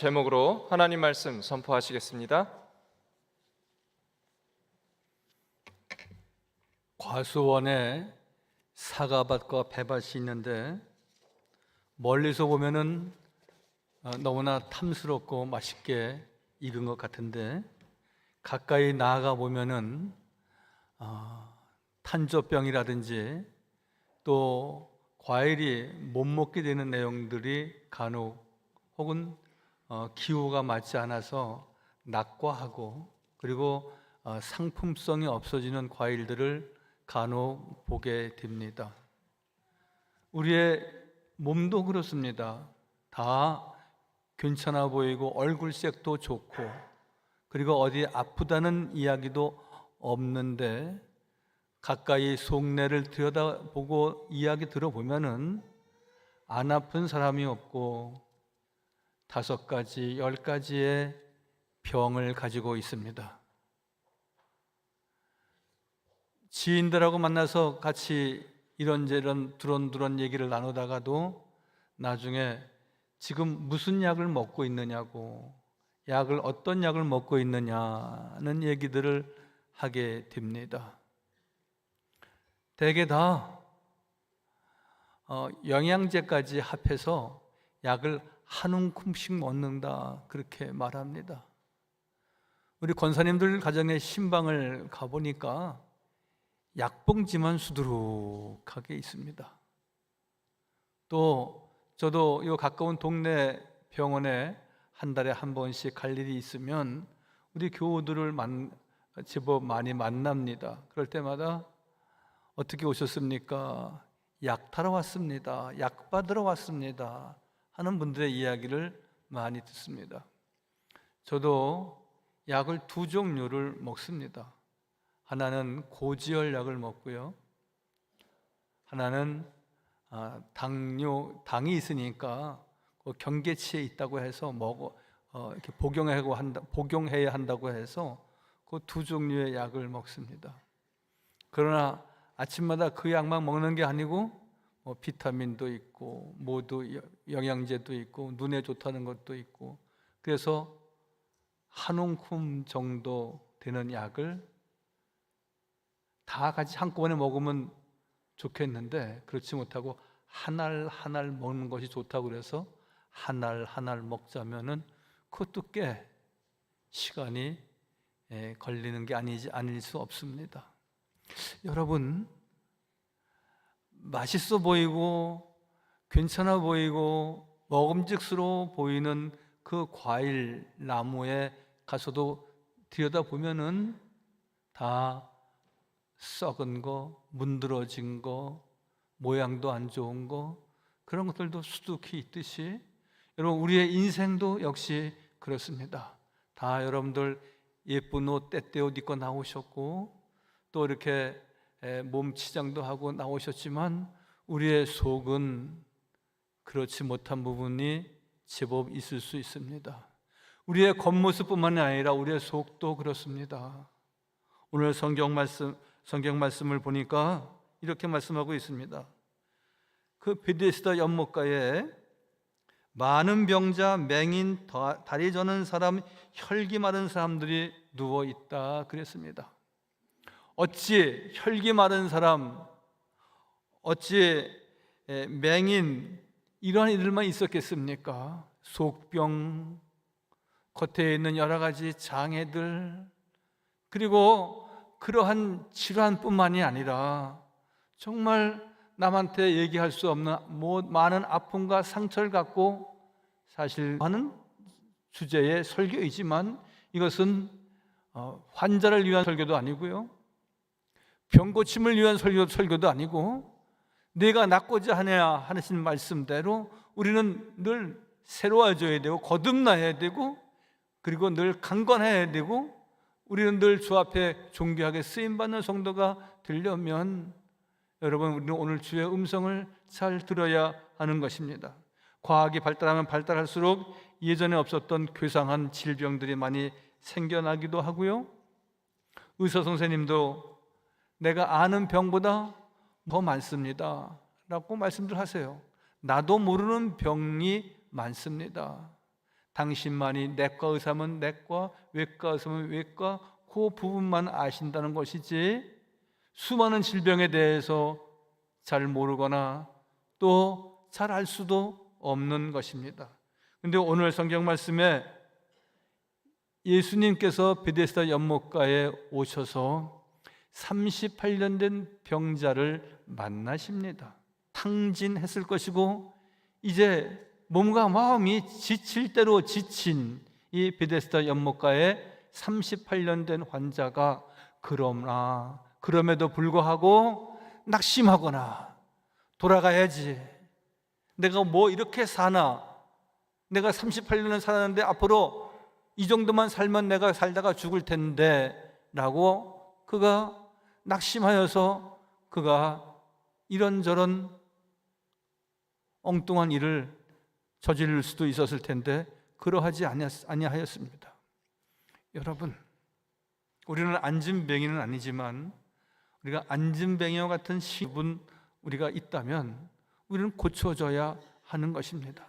제목으로 하나님 말씀 선포하시겠습니다. 과수원에 사과밭과 배밭이 있는데 멀리서 보면은 너무나 탐스럽고 맛있게 익은 것 같은데 가까이 나아가 보면은 탄저병이라든지 또 과일이 못 먹게 되는 내용들이 간혹 혹은 기후가 맞지 않아서 낙과하고 그리고 상품성이 없어지는 과일들을 간혹 보게 됩니다. 우리의 몸도 그렇습니다. 다 괜찮아 보이고 얼굴색도 좋고 그리고 어디 아프다는 이야기도 없는데 가까이 속내를 들여다보고 이야기 들어보면은 안 아픈 사람이 없고 5가지, 10가지의 병을 가지고 있습니다. 지인들하고 만나서 같이 이런저런 두런두런 얘기를 나누다가도 나중에 지금 무슨 약을 먹고 있느냐고, 어떤 약을 먹고 있느냐는 얘기들을 하게 됩니다. 대개 다 영양제까지 합해서 약을 한 움큼씩 먹는다 그렇게 말합니다. 우리 권사님들 가정에 신방을 가보니까 약봉지만 수두룩하게 있습니다. 또 저도 이 가까운 동네 병원에 한 달에 한 번씩 갈 일이 있으면 우리 교우들을 제법 많이 만납니다. 그럴 때마다 어떻게 오셨습니까? 약 타러 왔습니다. 약 받으러 왔습니다. 하는 분들의 이야기를 많이 듣습니다. 저도 약을 2종류를 먹습니다. 하나는 고지혈 약을 먹고요. 하나는 당이 있으니까 경계치에 있다고 해서 이렇게 복용해야 한다고 해서 그 2종류의 약을 먹습니다. 그러나 아침마다 그 약만 먹는 게 아니고 비타민도 있고 영양제도 있고 눈에 좋다는 것도 있고 그래서 한 움큼 정도 되는 약을 다 같이 한꺼번에 먹으면 좋겠는데 그렇지 못하고 한 알 먹는 것이 좋다고 그래서 한 알 먹자면은 그것도 꽤 시간이 걸리는 게 아닐 수 없습니다. 여러분, 맛있어 보이고 괜찮아 보이고 먹음직스러워 보이는 그 과일 나무에 가서도 들여다보면은 다 썩은 거, 문드러진 거, 모양도 안 좋은 거 그런 것들도 수두룩히 있듯이 여러분 우리의 인생도 역시 그렇습니다. 다 여러분들 예쁜 옷 때때 옷 입고 나오셨고 또 이렇게 몸 치장도 하고 나오셨지만 우리의 속은 그렇지 못한 부분이 제법 있을 수 있습니다. 우리의 겉모습뿐만 아니라 우리의 속도 그렇습니다. 오늘 성경 말씀을 보니까 이렇게 말씀하고 있습니다. 그 베데스다 연못가에 많은 병자, 맹인, 다리 저는 사람, 혈기 마른 사람들이 누워 있다 그랬습니다. 어찌 혈기 마른 사람, 어찌 맹인 이런 이들만 있었겠습니까? 속병, 겉에 있는 여러 가지 장애들 그리고 그러한 질환뿐만이 아니라 정말 남한테 얘기할 수 없는 많은 아픔과 상처를 갖고 사실 하는 주제의 설교이지만 이것은 환자를 위한 설교도 아니고요 병 고침을 위한 설교도 아니고 내가 낫고자 하냐 하신 말씀대로 우리는 늘 새로워져야 되고 거듭나야 되고 그리고 늘 강건해야 되고 우리는 늘 주 앞에 존귀하게 쓰임받는 성도가 되려면 여러분 우리는 오늘 주의 음성을 잘 들어야 하는 것입니다. 과학이 발달하면 발달할수록 예전에 없었던 괴상한 질병들이 많이 생겨나기도 하고요 의사 선생님도 내가 아는 병보다 더 많습니다 라고 말씀들 하세요. 나도 모르는 병이 많습니다. 당신만이 내과 의사면 내과, 외과 의사면 외과, 그 부분만 아신다는 것이지 수많은 질병에 대해서 잘 모르거나 또 잘 알 수도 없는 것입니다. 그런데 오늘 성경 말씀에 예수님께서 베데스다 연못가에 오셔서 38년 된 병자를 만나십니다. 탕진했을 것이고 이제 몸과 마음이 지칠 대로 지친 이 베데스다 연못가에 38년 된 환자가 그럼에도 불구하고 낙심하거나 돌아가야지, 내가 뭐 이렇게 사나, 내가 38년을 살았는데 앞으로 이 정도만 살면 내가 살다가 죽을 텐데 라고 그가 낙심하여서 그가 이런저런 엉뚱한 일을 저지를 수도 있었을 텐데 그러하지 아니하였습니다. 여러분, 우리는 안진뱅이는 아니지만 우리가 안진뱅이와 같은 신분 우리가 있다면 우리는 고쳐져야 하는 것입니다.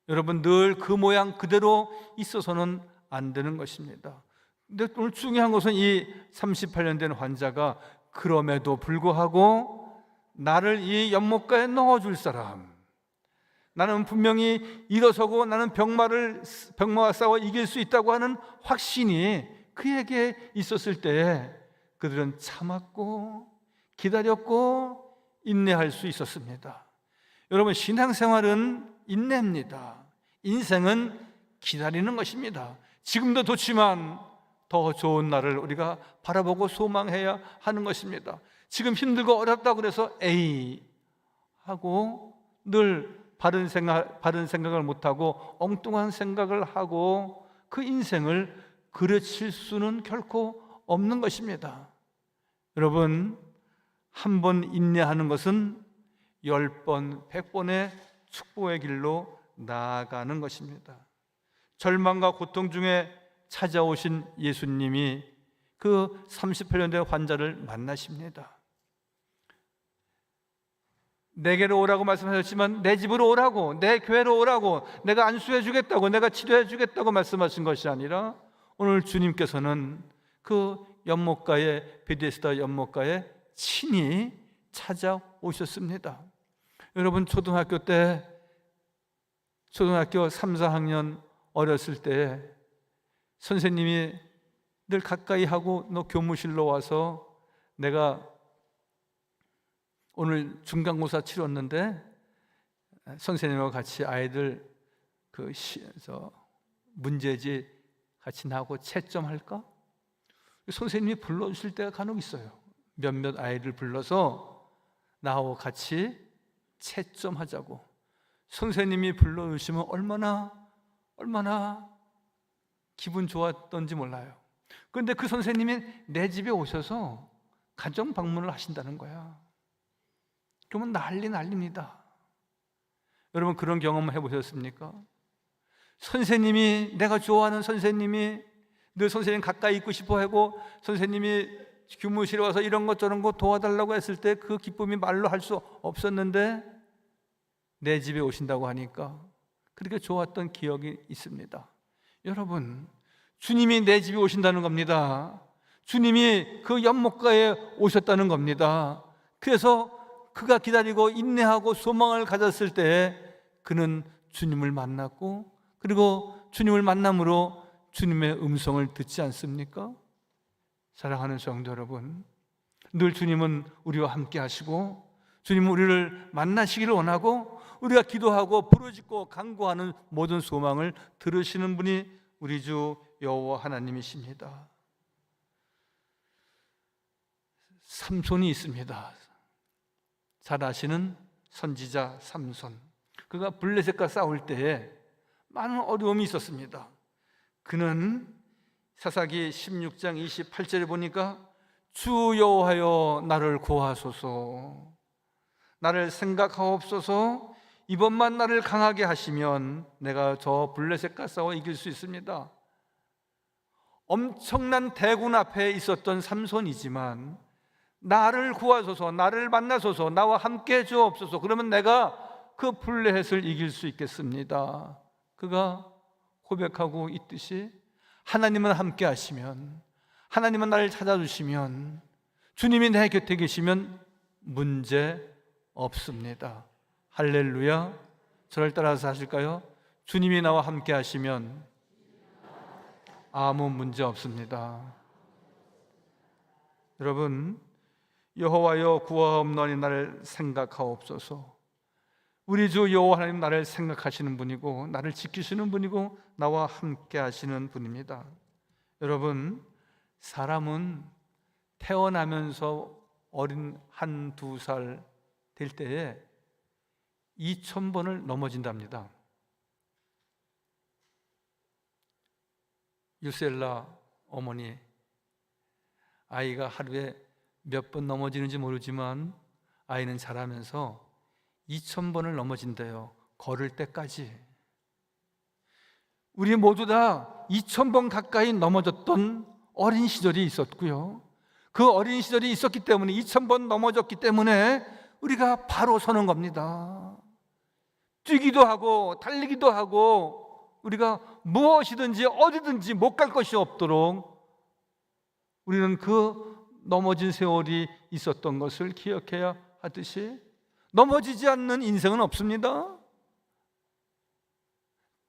여러분, 늘 그 모양 그대로 있어서는 안 되는 것입니다. 근데 오늘 중요한 것은 이 38년 된 환자가 그럼에도 불구하고 나를 이 연못가에 넣어줄 사람, 나는 분명히 일어서고 나는 병마와 싸워 이길 수 있다고 하는 확신이 그에게 있었을 때 그들은 참았고 기다렸고 인내할 수 있었습니다. 여러분, 신앙생활은 인내입니다. 인생은 기다리는 것입니다. 지금도 좋지만 더 좋은 날을 우리가 바라보고 소망해야 하는 것입니다. 지금 힘들고 어렵다고 그래서 에이 하고 늘 바른 생각을 못하고 엉뚱한 생각을 하고 그 인생을 그르칠 수는 결코 없는 것입니다. 여러분, 한 번 인내하는 것은 10번, 100번의 축복의 길로 나아가는 것입니다. 절망과 고통 중에 찾아오신 예수님이 그 38년 된 환자를 만나십니다. 내게로 오라고 말씀하셨지만 내 집으로 오라고, 내 교회로 오라고, 내가 안수해 주겠다고, 내가 치료해 주겠다고 말씀하신 것이 아니라 오늘 주님께서는 그 연못가에, 베데스다 연못가에 친히 찾아오셨습니다. 여러분, 초등학교 3, 4학년 어렸을 때 선생님이 늘 가까이 하고 너 교무실로 와서 내가 오늘 중간고사 치렀는데 선생님과 같이 아이들 문제지 같이 나하고 채점할까? 선생님이 불러주실 때가 간혹 있어요. 몇몇 아이를 불러서 나하고 같이 채점하자고. 선생님이 불러주시면 얼마나 기분 좋았던지 몰라요. 그런데 그 선생님이 내 집에 오셔서 가정 방문을 하신다는 거야. 그러면 난립니다. 여러분, 그런 경험 해보셨습니까? 선생님이, 내가 좋아하는 선생님이 늘 선생님 가까이 있고 싶어 하고 선생님이 교무실에 와서 이런 것 저런 거 도와달라고 했을 때 그 기쁨이 말로 할 수 없었는데 내 집에 오신다고 하니까 그렇게 좋았던 기억이 있습니다. 여러분, 주님이 내 집에 오신다는 겁니다. 주님이 그 연못가에 오셨다는 겁니다. 그래서 그가 기다리고 인내하고 소망을 가졌을 때 그는 주님을 만났고, 그리고 주님을 만남으로 주님의 음성을 듣지 않습니까? 사랑하는 성도 여러분, 늘 주님은 우리와 함께 하시고 주님은 우리를 만나시기를 원하고 우리가 기도하고 부르짖고 간구하는 모든 소망을 들으시는 분이 우리 주 여호와 하나님이십니다. 삼손이 있습니다. 잘 아시는 선지자 삼손. 그가 블레셋과 싸울 때에 많은 어려움이 있었습니다. 그는 사사기 16장 28절에 보니까 주 여호와여 나를 구하소서, 나를 생각하옵소서, 이번만 나를 강하게 하시면 내가 저 블레셋과 싸워 이길 수 있습니다. 엄청난 대군 앞에 있었던 삼손이지만 나를 구하소서, 나를 만나소서, 나와 함께 해 주옵소서, 그러면 내가 그 블레셋을 이길 수 있겠습니다 그가 고백하고 있듯이 하나님은 함께 하시면, 하나님은 나를 찾아주시면, 주님이 내 곁에 계시면 문제 없습니다. 할렐루야. 저를 따라서 하실까요? 주님이 나와 함께 하시면 아무 문제 없습니다. 여러분, 여호와여 구하옵나니 나를 생각하옵소서. 우리 주 여호와 하나님 나를 생각하시는 분이고 나를 지키시는 분이고 나와 함께 하시는 분입니다. 여러분, 사람은 태어나면서 어린 1-2살 될 때에 2000번을 넘어진답니다. 유셀라 어머니, 아이가 하루에 몇 번 넘어지는지 모르지만 아이는 자라면서 2000번을 넘어진대요. 걸을 때까지. 우리 모두 다 2000번 가까이 넘어졌던 어린 시절이 있었고요, 그 어린 시절이 있었기 때문에 2000번 넘어졌기 때문에 우리가 바로 서는 겁니다. 뛰기도 하고 달리기도 하고 우리가 무엇이든지 어디든지 못 갈 것이 없도록 우리는 그 넘어진 세월이 있었던 것을 기억해야 하듯이 넘어지지 않는 인생은 없습니다.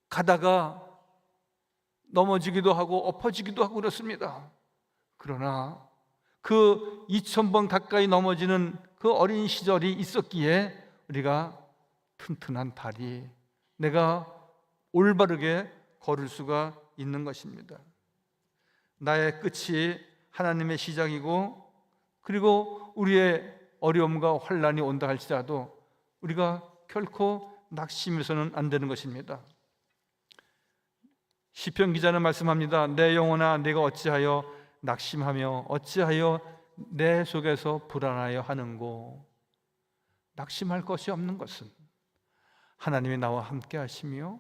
가다가 넘어지기도 하고 엎어지기도 하고 그렇습니다. 그러나 그 2000번 가까이 넘어지는 그 어린 시절이 있었기에 우리가 튼튼한 다리, 내가 올바르게 걸을 수가 있는 것입니다. 나의 끝이 하나님의 시작이고, 그리고 우리의 어려움과 환난이 온다 할지라도 우리가 결코 낙심해서는 안 되는 것입니다. 시편 기자는 말씀합니다. 내 영혼아 내가 어찌하여 낙심하며 어찌하여 내 속에서 불안하여 하는고. 낙심할 것이 없는 것은 하나님이 나와 함께 하시며,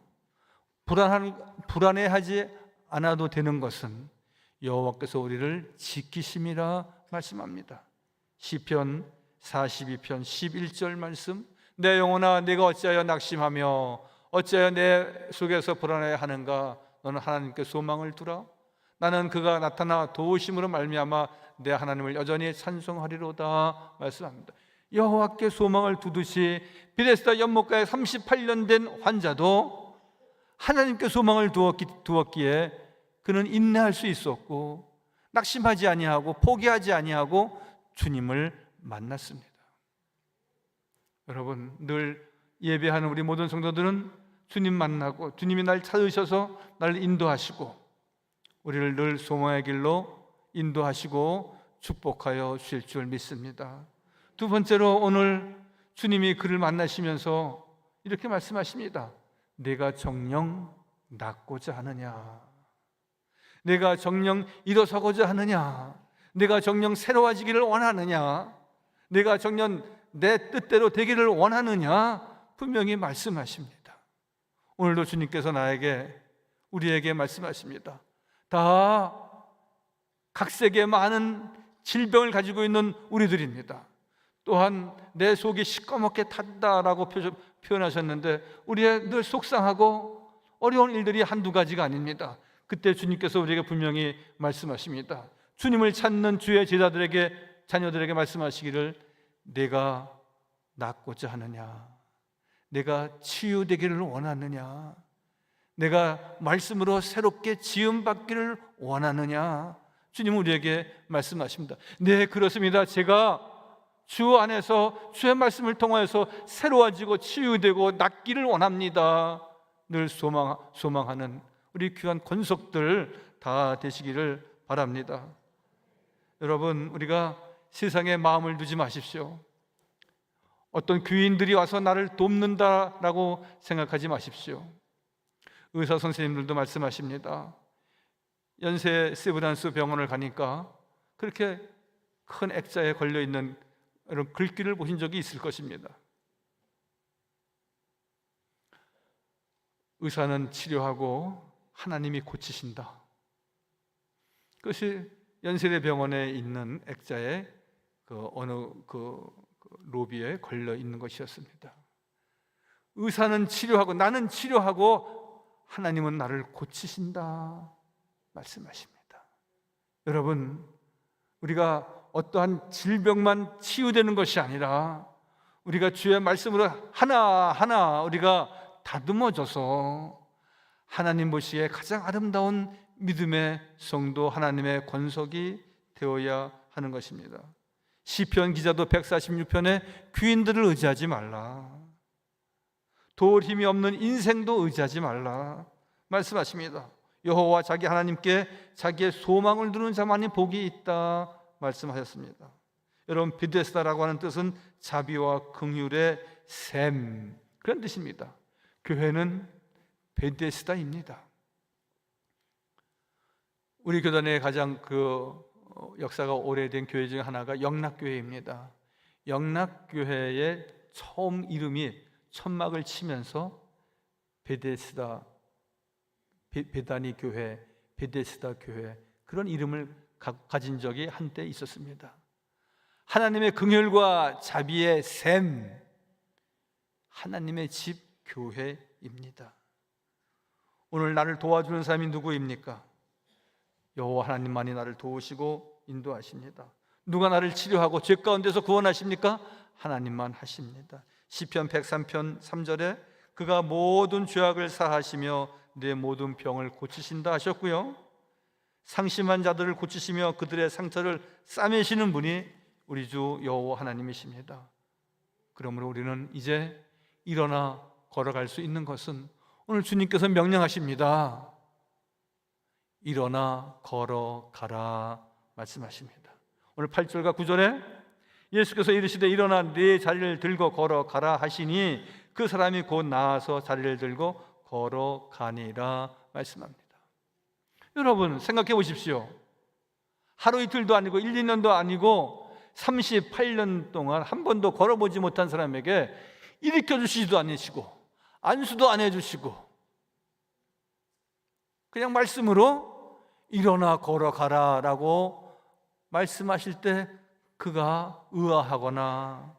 불안해하지 않아도 되는 것은 여호와께서 우리를 지키심이라 말씀합니다. 시편 42편 11절 말씀, 내 영혼아 내가 어찌하여 낙심하며 어찌하여 내 속에서 불안해 하는가. 너는 하나님께 소망을 두라. 나는 그가 나타나 도우심으로 말미암아 내 하나님을 여전히 찬송하리로다 말씀합니다. 여호와께 소망을 두듯이 베데스다 연못가에 38년 된 환자도 하나님께 소망을 두었기에 그는 인내할 수 있었고 낙심하지 아니하고 포기하지 아니하고 주님을 만났습니다. 여러분, 늘 예배하는 우리 모든 성도들은 주님 만나고 주님이 날 찾으셔서 나를 인도하시고 우리를 늘 소망의 길로 인도하시고 축복하여 주실 줄 믿습니다. 두 번째로, 오늘 주님이 그를 만나시면서 이렇게 말씀하십니다. 내가 정녕 낫고자 하느냐, 내가 정녕 일어서고자 하느냐, 내가 정녕 새로워지기를 원하느냐, 내가 정녕 내 뜻대로 되기를 원하느냐, 분명히 말씀하십니다. 오늘도 주님께서 우리에게 말씀하십니다. 다 각색의 많은 질병을 가지고 있는 우리들입니다. 또한 내 속이 시꺼멓게 탔다라고 표현하셨는데 우리의 늘 속상하고 어려운 일들이 한두 가지가 아닙니다. 그때 주님께서 우리에게 분명히 말씀하십니다. 주님을 찾는 주의 자녀들에게 말씀하시기를, 내가 낫고자 하느냐, 내가 치유되기를 원하느냐, 내가 말씀으로 새롭게 지음받기를 원하느냐. 주님은 우리에게 말씀하십니다. 네, 그렇습니다. 제가 주 안에서 주의 말씀을 통하여서 새로워지고 치유되고 낫기를 원합니다. 늘 소망하는 우리 귀한 권속들 다 되시기를 바랍니다. 여러분, 우리가 세상에 마음을 두지 마십시오. 어떤 귀인들이 와서 나를 돕는다라고 생각하지 마십시오. 의사 선생님들도 말씀하십니다. 연세 세브란스 병원을 가니까 그렇게 큰 액자에 걸려있는 이런 글귀를 보신 적이 있을 것입니다. 의사는 치료하고 하나님이 고치신다. 그것이 연세대 병원에 있는 액자에 어느 로비에 걸려 있는 것이었습니다. 의사는 치료하고 나는 치료하고 하나님은 나를 고치신다 말씀하십니다. 여러분, 우리가 어떠한 질병만 치유되는 것이 아니라 우리가 주의 말씀으로 하나하나 우리가 다듬어져서 하나님 보시기에 가장 아름다운 믿음의 성도, 하나님의 권속이 되어야 하는 것입니다. 시편 기자도 146편에 귀인들을 의지하지 말라, 도울 힘이 없는 인생도 의지하지 말라 말씀하십니다. 여호와 자기 하나님께 자기의 소망을 두는 자만이 복이 있다 말씀하셨습니다. 여러분, 베데스다라고 하는 뜻은 자비와 긍휼의 샘, 그런 뜻입니다. 교회는 베데스다입니다. 우리 교단의 가장 역사가 오래된 교회 중 하나가 영락교회입니다. 영락교회의 처음 이름이 천막을 치면서 베데스다, 베다니 교회, 베데스다 교회, 그런 이름을 가진 적이 한때 있었습니다. 하나님의 긍휼과 자비의 샘, 하나님의 집 교회입니다. 오늘 나를 도와주는 사람이 누구입니까? 여호와 하나님만이 나를 도우시고 인도하십니다. 누가 나를 치료하고 죄 가운데서 구원하십니까? 하나님만 하십니다. 시편 103편 3절에 그가 모든 죄악을 사하시며 내 모든 병을 고치신다 하셨고요, 상심한 자들을 고치시며 그들의 상처를 싸매시는 분이 우리 주 여호와 하나님이십니다. 그러므로 우리는 이제 일어나 걸어갈 수 있는 것은 오늘 주님께서 명령하십니다. 일어나 걸어가라 말씀하십니다. 오늘 8절과 9절에 예수께서 이르시되 일어나 네 자리를 들고 걸어가라 하시니 그 사람이 곧 나아서 자리를 들고 걸어가니라 말씀합니다. 여러분, 생각해 보십시오. 하루 이틀도 아니고 1, 2년도 아니고 38년 동안 한 번도 걸어보지 못한 사람에게 일으켜 주시지도 않으시고 안수도 안 해주시고 그냥 말씀으로 일어나 걸어가라 라고 말씀하실 때 그가 의아하거나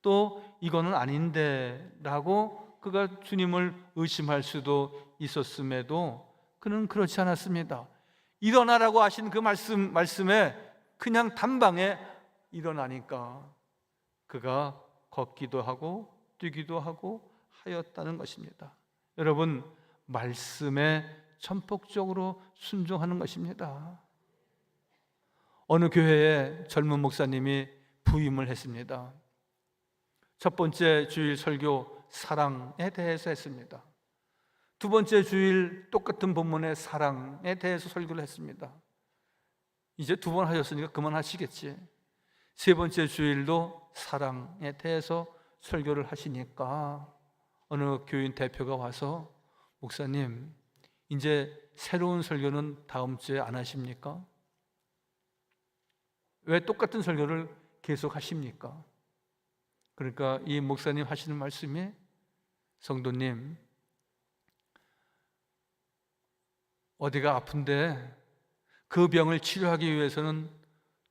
또 이거는 아닌데 라고 그가 주님을 의심할 수도 있었음에도 그는 그렇지 않았습니다. 일어나라고 하신 그 말씀에 그냥 단방에 일어나니까 그가 걷기도 하고 뛰기도 하고 하였다는 것입니다. 여러분, 말씀에 전폭적으로 순종하는 것입니다. 어느 교회에 젊은 목사님이 부임을 했습니다. 첫 번째 주일 설교 사랑에 대해서 했습니다. 두 번째 주일 똑같은 본문의 사랑에 대해서 설교를 했습니다. 이제 두 번 하셨으니까 그만하시겠지. 세 번째 주일도 사랑에 대해서 설교를 하시니까 어느 교인 대표가 와서 목사님, 이제 새로운 설교는 다음 주에 안 하십니까? 왜 똑같은 설교를 계속 하십니까? 그러니까 이 목사님 하시는 말씀이, 성도님, 어디가 아픈데 그 병을 치료하기 위해서는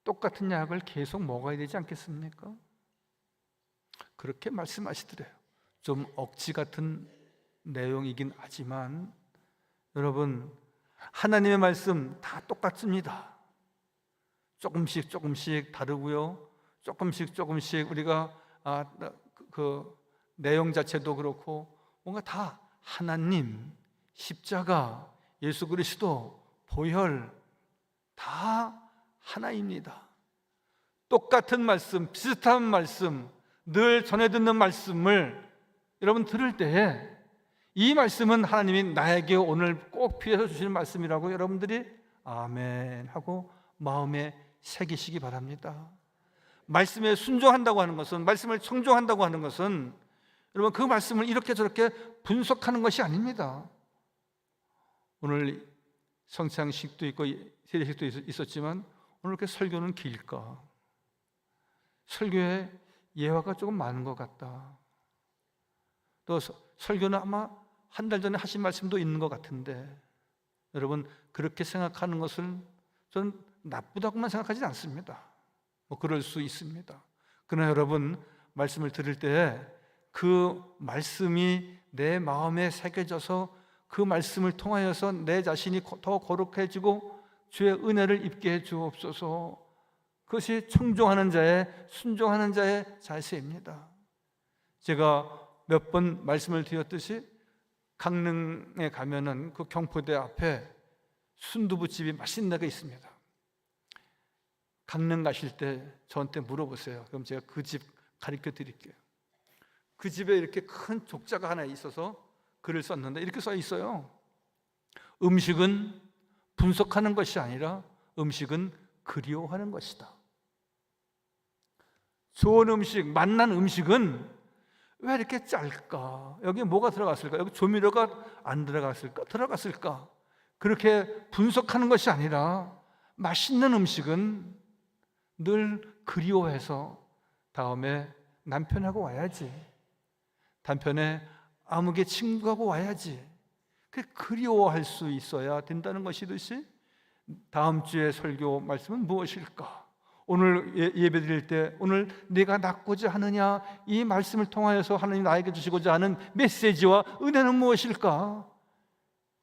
똑같은 약을 계속 먹어야 되지 않겠습니까? 그렇게 말씀하시더래요. 좀 억지 같은 내용이긴 하지만 여러분, 하나님의 말씀 다 똑같습니다. 조금씩 다르고요, 조금씩 우리가 그 내용 자체도 그렇고 뭔가 다 하나님, 십자가, 예수 그리스도, 보혈 다 하나입니다. 똑같은 말씀, 비슷한 말씀, 늘 전해 듣는 말씀을 여러분 들을 때에 이 말씀은 하나님이 나에게 오늘 꼭 필요해서 주시는 말씀이라고 여러분들이 아멘 하고 마음에 새기시기 바랍니다. 말씀에 순종한다고 하는 것은, 말씀을 청종한다고 하는 것은 여러분 그 말씀을 이렇게 저렇게 분석하는 것이 아닙니다. 오늘 성찬식도 있고 세례식도 있었지만 오늘 이렇게 설교는 길까? 설교에 예화가 조금 많은 것 같다. 또 설교는 아마 한 달 전에 하신 말씀도 있는 것 같은데, 여러분 그렇게 생각하는 것을 저는 나쁘다고만 생각하지 않습니다. 그럴 수 있습니다. 그러나 여러분, 말씀을 들을 때 그 말씀이 내 마음에 새겨져서 그 말씀을 통하여서 내 자신이 더 거룩해지고 주의 은혜를 입게 해 주옵소서. 그것이 청종하는 자의, 순종하는 자의 자세입니다. 제가 몇 번 말씀을 드렸듯이 강릉에 가면은 그 경포대 앞에 순두부집이 맛있는 데가 있습니다. 강릉 가실 때 저한테 물어보세요. 그럼 제가 그 집 가르쳐 드릴게요. 그 집에 이렇게 큰 족자가 하나 있어서 글을 썼는데 이렇게 써 있어요. 음식은 분석하는 것이 아니라 음식은 그리워하는 것이다. 좋은 음식, 맛난 음식은 왜 이렇게 짤까? 여기 뭐가 들어갔을까? 여기 조미료가 안 들어갔을까? 들어갔을까? 그렇게 분석하는 것이 아니라 맛있는 음식은 늘 그리워해서 다음에 남편하고 와야지, 남편의 아무개 친구하고 와야지, 그리워할 수 있어야 된다는 것이듯이 다음 주에 설교 말씀은 무엇일까? 오늘 예배 드릴 때 오늘 내가 낳고자 하느냐, 이 말씀을 통하여서 하나님 나에게 주시고자 하는 메시지와 은혜는 무엇일까?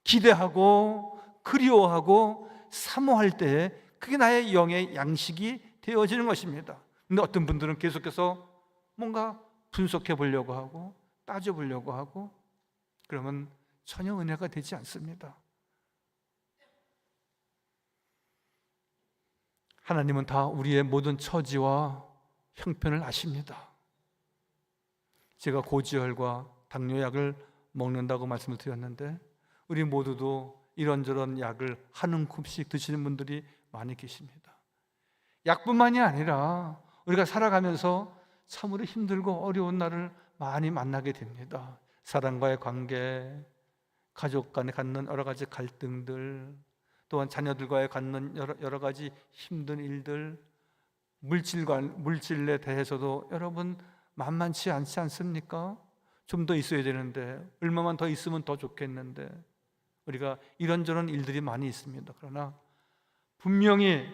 기대하고 그리워하고 사모할 때 그게 나의 영의 양식이 되어지는 것입니다. 근데 어떤 분들은 계속해서 뭔가 분석해 보려고 하고 따져 보려고 하고 그러면 전혀 은혜가 되지 않습니다. 하나님은 다 우리의 모든 처지와 형편을 아십니다. 제가 고지혈과 당뇨약을 먹는다고 말씀을 드렸는데 우리 모두도 이런저런 약을 한 움큼씩 드시는 분들이 많이 계십니다. 약뿐만이 아니라 우리가 살아가면서 참으로 힘들고 어려운 날을 많이 만나게 됩니다. 사람과의 관계, 가족 간에 갖는 여러 가지 갈등들, 또한 자녀들과의 갖는 여러 가지 힘든 일들, 물질에 대해서도 여러분 만만치 않지 않습니까? 좀 더 있어야 되는데, 얼마만 더 있으면 더 좋겠는데, 우리가 이런저런 일들이 많이 있습니다. 그러나 분명히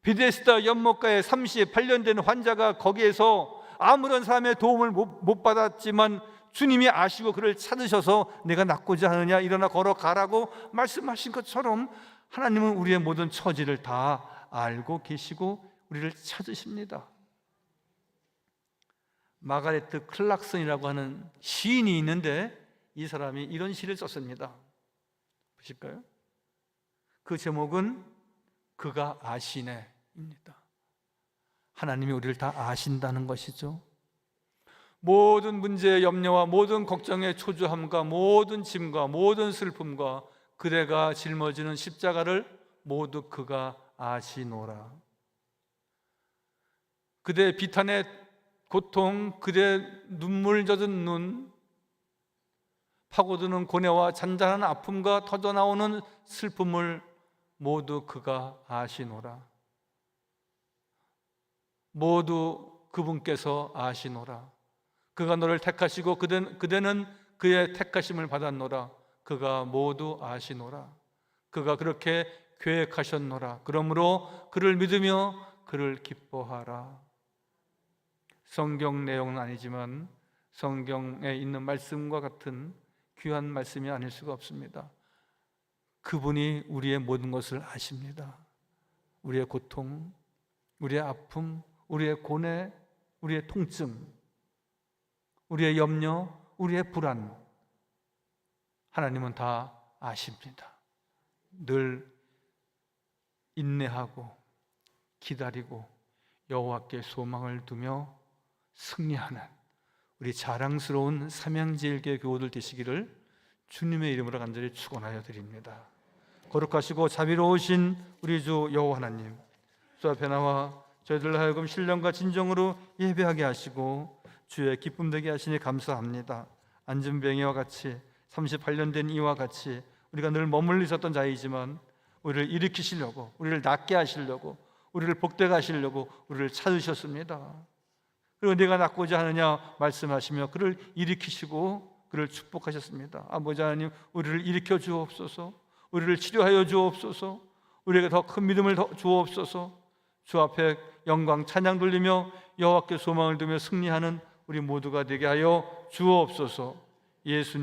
베데스다 연못가에 38년 된 환자가 거기에서 아무런 사람의 도움을 못 받았지만 주님이 아시고 그를 찾으셔서 내가 낫고자 하느냐, 일어나 걸어가라고 말씀하신 것처럼 하나님은 우리의 모든 처지를 다 알고 계시고 우리를 찾으십니다. 마가레트 클락슨이라고 하는 시인이 있는데 이 사람이 이런 시를 썼습니다. 보실까요? 그 제목은 그가 아시네입니다. 하나님이 우리를 다 아신다는 것이죠. 모든 문제의 염려와 모든 걱정의 초조함과 모든 짐과 모든 슬픔과 그대가 짊어지는 십자가를 모두 그가 아시노라. 그대 비탄의 고통, 그대 눈물 젖은 눈, 파고드는 고뇌와 잔잔한 아픔과 터져나오는 슬픔을 모두 그가 아시노라. 모두 그분께서 아시노라. 그가 너를 택하시고 그대는 그의 택하심을 받았노라. 그가 모두 아시노라. 그가 그렇게 계획하셨노라. 그러므로 그를 믿으며 그를 기뻐하라. 성경 내용은 아니지만 성경에 있는 말씀과 같은 귀한 말씀이 아닐 수가 없습니다. 그분이 우리의 모든 것을 아십니다. 우리의 고통, 우리의 아픔, 우리의 고뇌, 우리의 통증, 우리의 염려, 우리의 불안, 하나님은 다 아십니다. 늘 인내하고 기다리고 여호와께 소망을 두며 승리하는 우리 자랑스러운 삼양제일교회 교우들 되시기를 주님의 이름으로 간절히 축원하여 드립니다. 거룩하시고 자비로우신 우리 주 여호와 하나님, 주 앞에 나와 저희들 하여금 신령과 진정으로 예배하게 하시고 주의 기쁨 되게 하시니 감사합니다. 안진뱅이와 같이 38년 된 이와 같이 우리가 늘 머물러 있었던 자이지만 우리를 일으키시려고, 우리를 낫게 하시려고, 우리를 복되게 하시려고 우리를 찾으셨습니다. 그리고 내가 낫고자 하느냐 말씀하시며 그를 일으키시고 그를 축복하셨습니다. 아버지 하나님, 우리를 일으켜 주옵소서, 우리를 치료하여 주옵소서, 우리에게 더 큰 믿음을 주옵소서. 주 앞에 영광 찬양 돌리며 여호와께 소망을 두며 승리하는 우리 모두가 되게 하여 주옵소서. 예수님